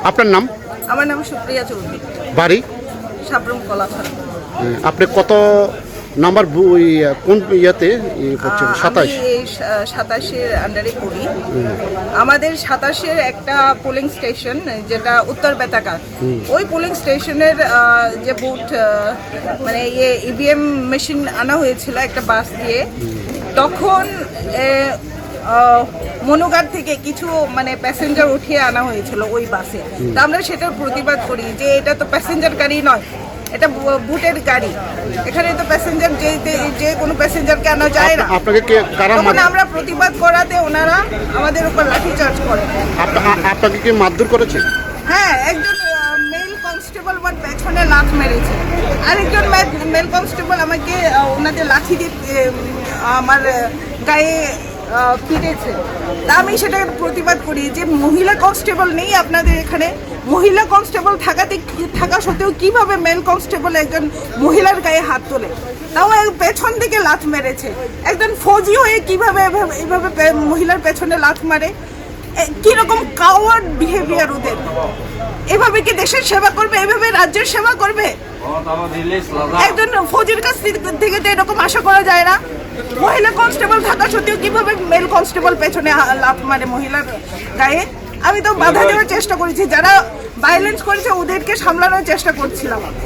আপনার নাম? আমার নাম সুপ্রিয়া চৌধুরী, বাড়ি? সাবরুম কলাছড়া। আপনি কত নাম্বার কোন ইয়েতে করছেন? 27? আমি এই 27-এর আন্ডারে পড়ি। আমাদের 27-এর একটা পোলিং স্টেশন যেটা উত্তর বেতাকা, ওই পোলিং স্টেশনের যে বুথ মানে ইভিএম মেশিন আনা হয়েছিল একটা বাস দিয়ে, তখন মনুঘাট থেকে কিছু মানে প্যাসেঞ্জার উঠিয়ে আনা হয়েছিল ওই বাসে। তা আমরা সেটার প্রতিবাদ করি যে এটা তো প্যাসেঞ্জার গাড়ি নয়, এটা বুটের গাড়ি, এখানে তো প্যাসেঞ্জার যে কোনো প্যাসেঞ্জারকে আনা যায় না। আপনাকে কারা তখন আমরা প্রতিবাদ করাতে ওনারা আমাদের উপর লাঠিচার্জ করে। আপনাকে কি মারধর করেছে? হ্যাঁ, একজন মেল কনস্টেবল আমার পেছনে লাথ মেরেছে, আরেকজন মেল কনস্টেবল আমাকে ওনাদের লাঠি দিয়ে আমার গায়ে পিটেছে। তা আমি সেটা প্রতিবাদ করি যে মহিলা কনস্টেবল নেই আপনাদের এখানে, মহিলা কনস্টেবল থাকা সত্ত্বেও কিভাবে মেল কনস্টেবল একজন মহিলার গায়ে হাত তোলে, তাও পেছন থেকে লাথ মেরেছে। একজন ফৌজি হয়ে কিভাবে এভাবে মহিলার পেছনে লাথ মারে? কিরকম কাওয়ার্ড বিহেভিয়ার ওদের! এভাবে কি দেশের সেবা করবে? এভাবে রাজ্যের সেবা করবে? একজন ফৌজির কাছ থেকে তো এরকম আশা করা যায় না। মহিলা কনস্টেবল থাকা সত্ত্বেও কিভাবে মেল কনস্টেবল পেছনে লাফ মারে মহিলার গায়ে? আমি তো বাধা দেওয়ার চেষ্টা করেছি, যারা ভায়োলেন্স করেছে ওদেরকে সামলানোর চেষ্টা করছিলাম।